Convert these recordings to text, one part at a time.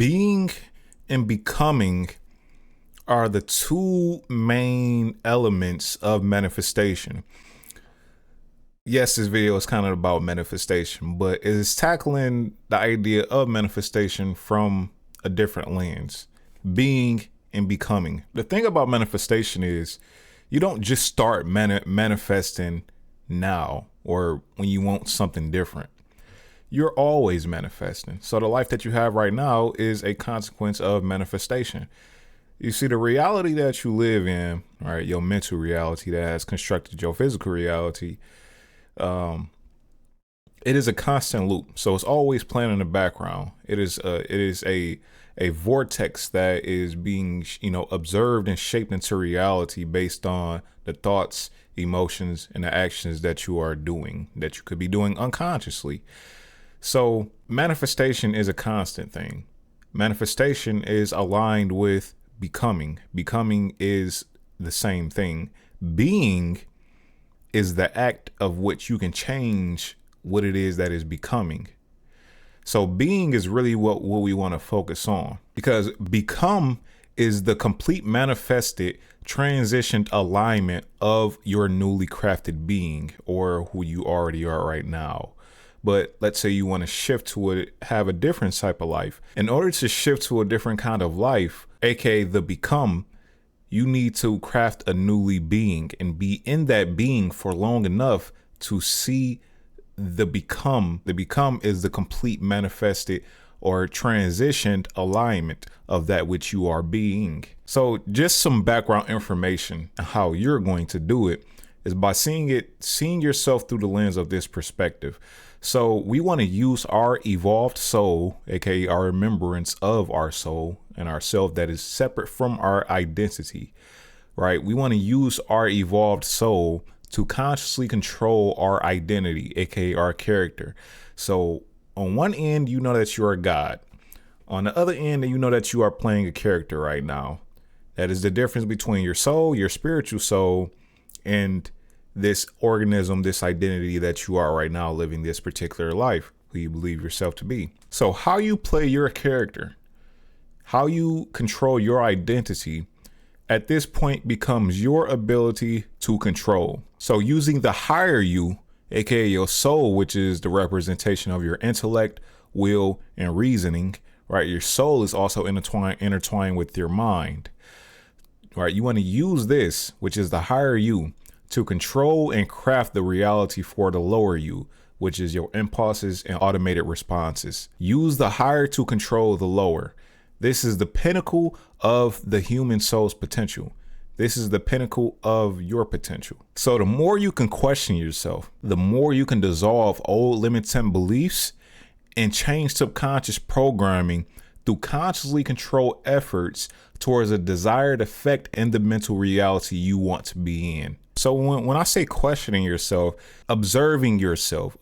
Being and becoming are the two main elements of manifestation. Yes, this video is kind of about manifestation, but it is tackling the idea of manifestation from a different lens. Being and becoming. The thing about manifestation is you don't just start manifesting now or when you want something different. You're always manifesting. So the life that you have right now is a consequence of manifestation. You see, the reality that you live in, right, your mental reality that has constructed your physical reality, it is a constant loop. So it's always playing in the background. It is a vortex that is being, observed and shaped into reality based on the thoughts, emotions, and the actions that you are doing, that you could be doing unconsciously. So manifestation is a constant thing. Manifestation is aligned with becoming. Becoming is the same thing. Being is the act of which you can change what it is that is becoming. So being is really what we want to focus on, because become is the complete manifested transitioned alignment of your newly crafted being, or who you already are right now. But let's say you want to shift to have a different type of life. In order to shift to a different kind of life, aka the become, you need to craft a newly being and be in that being for long enough to see the become. The become is the complete manifested or transitioned alignment of that which you are being. So just some background information on how you're going to do it is by seeing yourself through the lens of this perspective. So we want to use our evolved soul, aka our remembrance of our soul and ourself that is separate from our identity, right? We want to use our evolved soul to consciously control our identity, aka our character. So on one end, you know that you are God. On the other end, you know that you are playing a character right now. That is the difference between your soul, your spiritual soul, and this organism, this identity that you are right now living this particular life, who you believe yourself to be. So how you play your character, how you control your identity at this point becomes your ability to control. So using the higher you, aka your soul, which is the representation of your intellect, will, and reasoning, right? Your soul is also intertwined with your mind, right? You want to use this, which is the higher you, to control and craft the reality for the lower you, which is your impulses and automated responses. Use the higher to control the lower. This is the pinnacle of the human soul's potential. This is the pinnacle of your potential. So the more you can question yourself, the more you can dissolve old limiting beliefs and change subconscious programming through consciously controlled efforts towards a desired effect in the mental reality you want to be in. So when I say questioning yourself, observing yourself,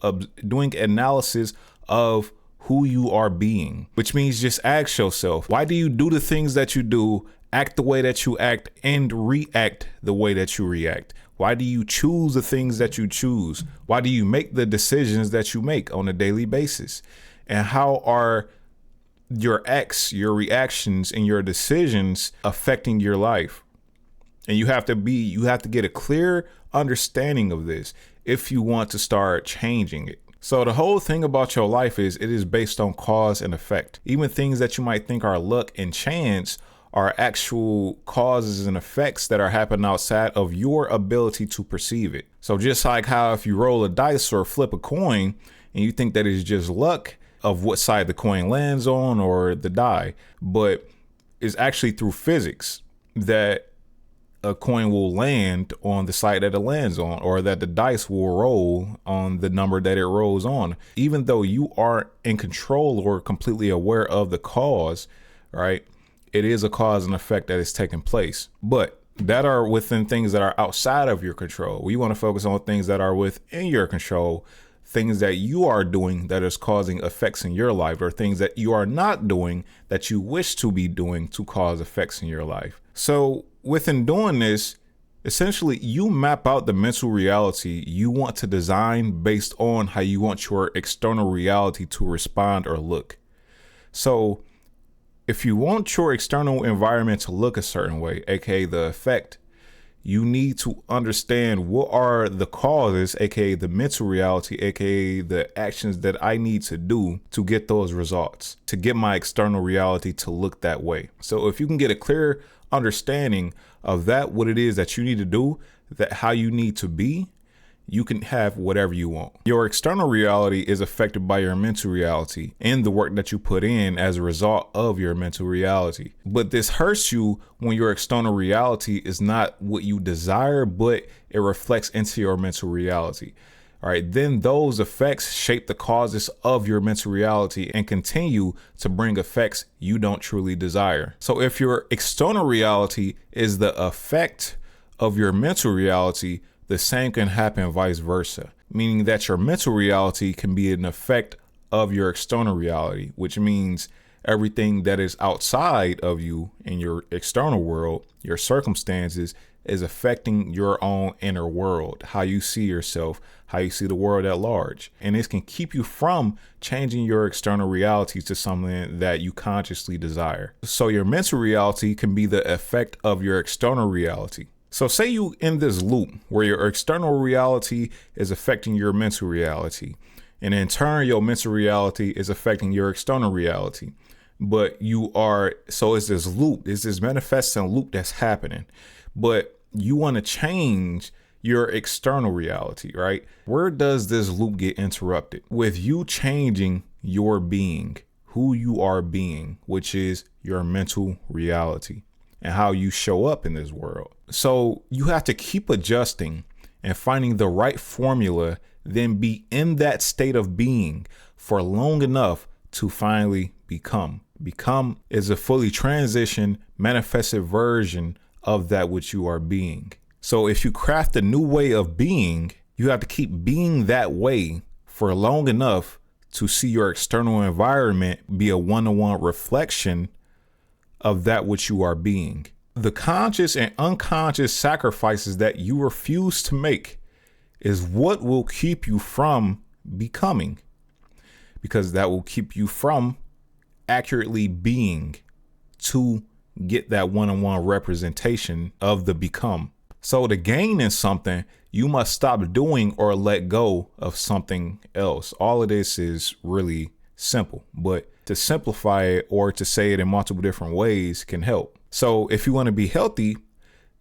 doing analysis of who you are being, which means just ask yourself, why do you do the things that you do, act the way that you act, and react the way that you react? Why do you choose the things that you choose? Why do you make the decisions that you make on a daily basis? And how are your acts, your reactions, and your decisions affecting your life? And you have to get a clear understanding of this if you want to start changing it. So the whole thing about your life is it is based on cause and effect. Even things that you might think are luck and chance are actual causes and effects that are happening outside of your ability to perceive it. So just like how if you roll a dice or flip a coin and you think that it's just luck of what side the coin lands on or the die, but it's actually through physics that a coin will land on the side that it lands on, or that the dice will roll on the number that it rolls on. Even though you aren't in control or completely aware of the cause, right? It is a cause and effect that is taking place, but that are within things that are outside of your control. We want to focus on things that are within your control, things that you are doing that is causing effects in your life, or things that you are not doing that you wish to be doing to cause effects in your life. So within doing this, essentially you map out the mental reality you want to design based on how you want your external reality to respond or look. So If you want your external environment to look a certain way, aka the effect, you need to understand what are the causes, aka the mental reality, aka the actions that I need to do to get those results, to get my external reality to look that way. So if you can get a clear understanding of that, what it is that you need to do, that how you need to be, you can have whatever you want. Your external reality is affected by your mental reality and the work that you put in as a result of your mental reality. But this hurts you when your external reality is not what you desire, but it reflects into your mental reality. All right, then those effects shape the causes of your mental reality and continue to bring effects you don't truly desire. So if your external reality is the effect of your mental reality, the same can happen vice versa, meaning that your mental reality can be an effect of your external reality, which means everything that is outside of you in your external world, your circumstances, is affecting your own inner world, how you see yourself, how you see the world at large. And this can keep you from changing your external reality to something that you consciously desire. So your mental reality can be the effect of your external reality. So say you in this loop where your external reality is affecting your mental reality, and in turn, your mental reality is affecting your external reality. But so it's this loop, it's this manifesting loop that's happening, but you want to change your external reality, right? Where does this loop get interrupted? With you changing your being, who you are being, which is your mental reality and how you show up in this world. So you have to keep adjusting and finding the right formula, then be in that state of being for long enough to finally become. Become is a fully transitioned, manifested version of that which you are being. So if you craft a new way of being, you have to keep being that way for long enough to see your external environment be a one-to-one reflection of that which you are being. The conscious and unconscious sacrifices that you refuse to make is what will keep you from becoming, because that will keep you from accurately being to get that one-on-one representation of the become. So to gain in something, you must stop doing or let go of something else. All of this is really simple, but to simplify it or to say it in multiple different ways can help. So if you want to be healthy,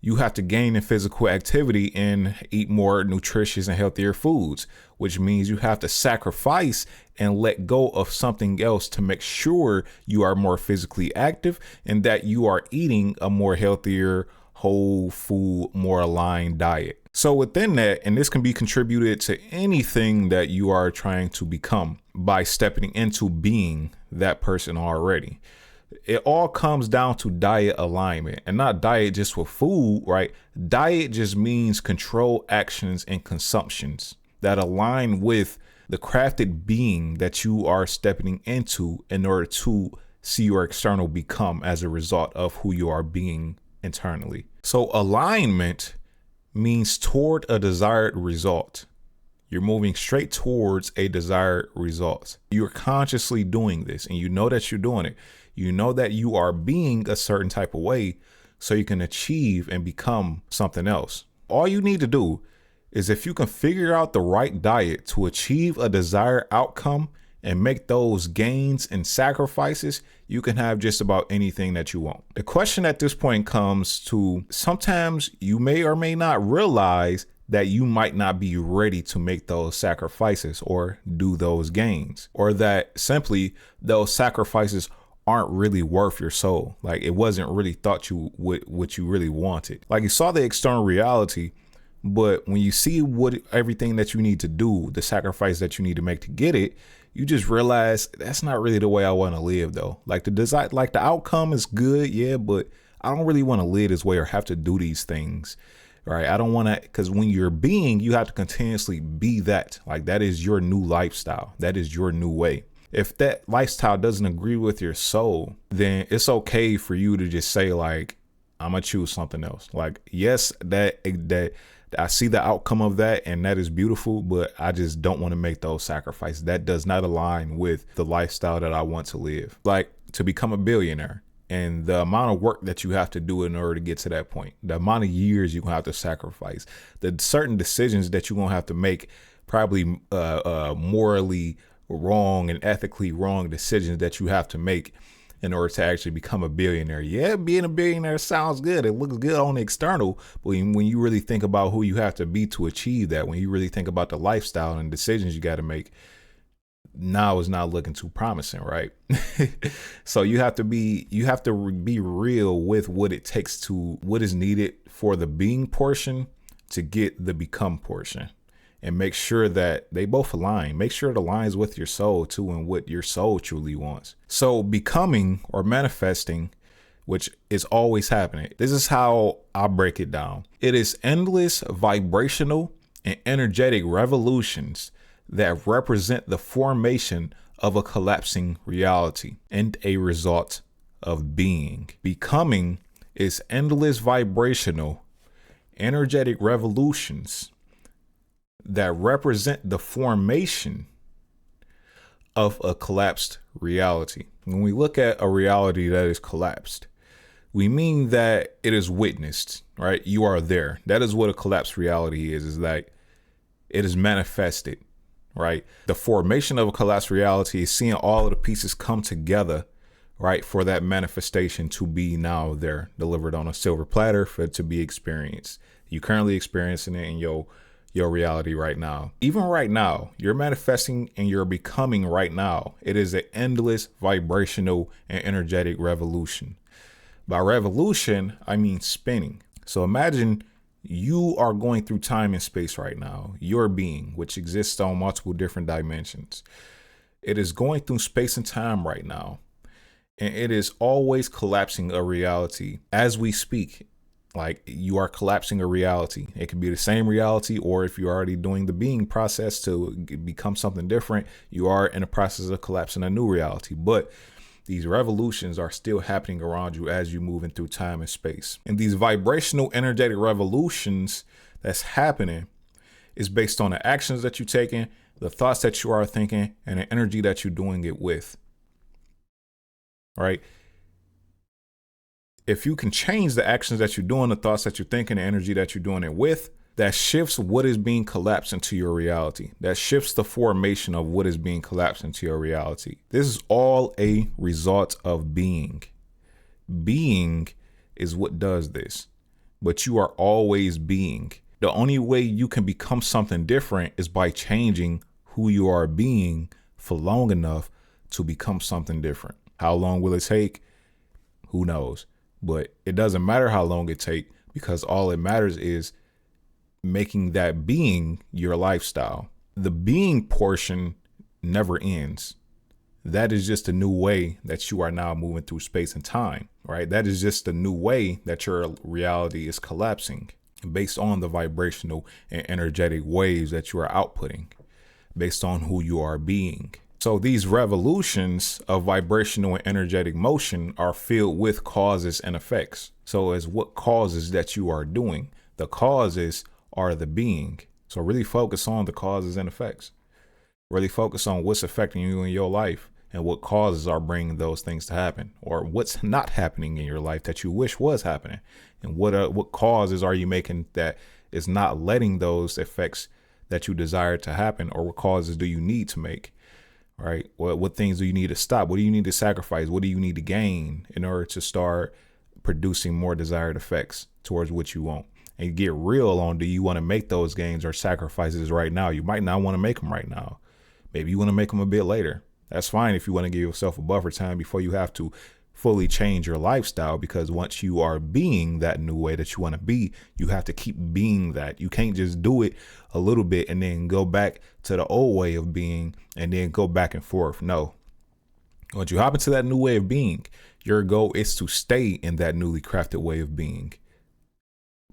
you have to gain in physical activity and eat more nutritious and healthier foods, which means you have to sacrifice and let go of something else to make sure you are more physically active and that you are eating a more healthier, whole food, more aligned diet. So within that, and this can be contributed to anything that you are trying to become by stepping into being that person already. It all comes down to diet alignment, and not diet just with food, right? Diet just means control actions and consumptions that align with the crafted being that you are stepping into in order to see your external become as a result of who you are being internally. So alignment means toward a desired result. You're moving straight towards a desired result. You're consciously doing this and you know that you're doing it. You know that you are being a certain type of way so you can achieve and become something else. All you need to do is, if you can figure out the right diet to achieve a desired outcome and make those gains and sacrifices, you can have just about anything that you want. The question at this point comes to, sometimes you may or may not realize that you might not be ready to make those sacrifices or do those gains, or that simply those sacrifices aren't really worth your soul. Like it wasn't really thought you would what you really wanted. Like you saw the external reality, but when you see what everything that you need to do, the sacrifice that you need to make to get it, you just realize that's not really the way I want to live though. Like the outcome is good, yeah, but I don't really want to live this way or have to do these things. Right. I don't want to, because when you're being, you have to continuously be that. Like that is your new lifestyle. That is your new way. If that lifestyle doesn't agree with your soul, then it's okay for you to just say like, I'm gonna choose something else. Like, yes, that I see the outcome of that and that is beautiful, but I just don't want to make those sacrifices. That does not align with the lifestyle that I want to live. Like to become a billionaire, and the amount of work that you have to do in order to get to that point, the amount of years you're gonna have to sacrifice, the certain decisions that you're gonna have to make, probably morally wrong and ethically wrong decisions that you have to make in order to actually become a billionaire. Yeah, being a billionaire sounds good. It looks good on the external, but when you really think about who you have to be to achieve that, when you really think about the lifestyle and decisions you got to make, now is not looking too promising, right? So you have to be real with what it takes to what is needed for the being portion to get the become portion, and make sure that they both align. Make sure it aligns with your soul too, and what your soul truly wants. So becoming or manifesting, which is always happening, this is how I break it down. It is endless vibrational and energetic revolutions that represent the formation of a collapsing reality and a result of being. Becoming is endless vibrational, energetic revolutions that represent the formation of a collapsed reality. When we look at a reality that is collapsed, we mean that it is witnessed, right? You are there. That is what a collapsed reality is that it is manifested. Right. The formation of a collapsed reality is seeing all of the pieces come together, right, for that manifestation to be now there, delivered on a silver platter for it to be experienced. You currently experiencing it in your reality right now. Even right now, you're manifesting and you're becoming right now. It is an endless vibrational and energetic revolution. By revolution, I mean spinning. So imagine you are going through time and space right now, your being, which exists on multiple different dimensions. It is going through space and time right now, and it is always collapsing a reality as we speak. Like, you are collapsing a reality. It could be the same reality, or if you're already doing the being process to become something different, you are in the process of collapsing a new reality. But these revolutions are still happening around you as you're moving through time and space. And these vibrational energetic revolutions that's happening is based on the actions that you're taking, the thoughts that you are thinking, and the energy that you're doing it with. Right? If you can change the actions that you're doing, the thoughts that you're thinking, the energy that you're doing it with, that shifts what is being collapsed into your reality. That shifts the formation of what is being collapsed into your reality. This is all a result of being. Being is what does this, but you are always being. The only way you can become something different is by changing who you are being for long enough to become something different. How long will it take? Who knows? But it doesn't matter how long it takes, because all it matters is making that being your lifestyle. The being portion never ends. That is just a new way that you are now moving through space and time, right? That is just a new way that your reality is collapsing based on the vibrational and energetic waves that you are outputting based on who you are being. So these revolutions of vibrational and energetic motion are filled with causes and effects. So as what causes that you are doing, the causes are the being. So really focus on the causes and effects. Really focus on what's affecting you in your life and what causes are bringing those things to happen, or what's not happening in your life that you wish was happening. And what causes are you making that is not letting those effects that you desire to happen, or what causes do you need to make, right? What things do you need to stop? What do you need to sacrifice? What do you need to gain in order to start producing more desired effects towards what you want? And get real on, do you want to make those gains or sacrifices right now? You might not want to make them right now. Maybe you want to make them a bit later. That's fine if you want to give yourself a buffer time before you have to fully change your lifestyle, because once you are being that new way that you want to be, you have to keep being that. You can't just do it a little bit and then go back to the old way of being and then go back and forth. No. Once you hop into that new way of being, your goal is to stay in that newly crafted way of being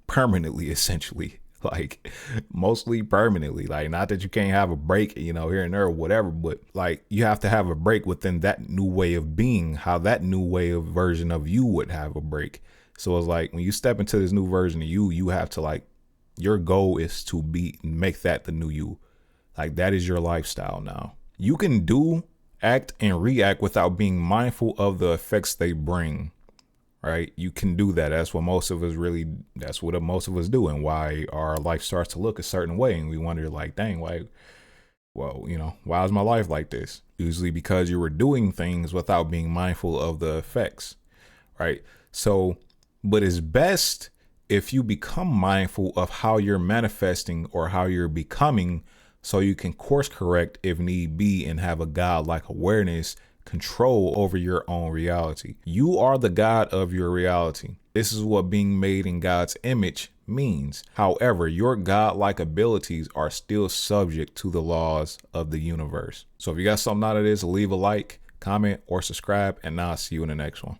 permanently, essentially. Like, mostly permanently. Like, not that you can't have a break, here and there or whatever, but like, you have to have a break within that new way of being, how that new way of version of you would have a break. So it's like, when you step into this new version of you, you have to, like, your goal is to make that the new you. Like, that is your lifestyle now. You can do, act, and react without being mindful of the effects they bring. right? You can do that. That's what most of us do, and why our life starts to look a certain way. And we wonder, like, dang, why, well, why is my life like this? Usually because you were doing things without being mindful of the effects, right? So, but it's best if you become mindful of how you're manifesting or how you're becoming, so you can course correct if need be and have a godlike awareness, control over your own reality. You are the God of your reality. This is what being made in God's image means. However, your godlike abilities are still subject to the laws of the universe. So if you got something out of this, leave a like, comment, or subscribe, and I'll see you in the next one.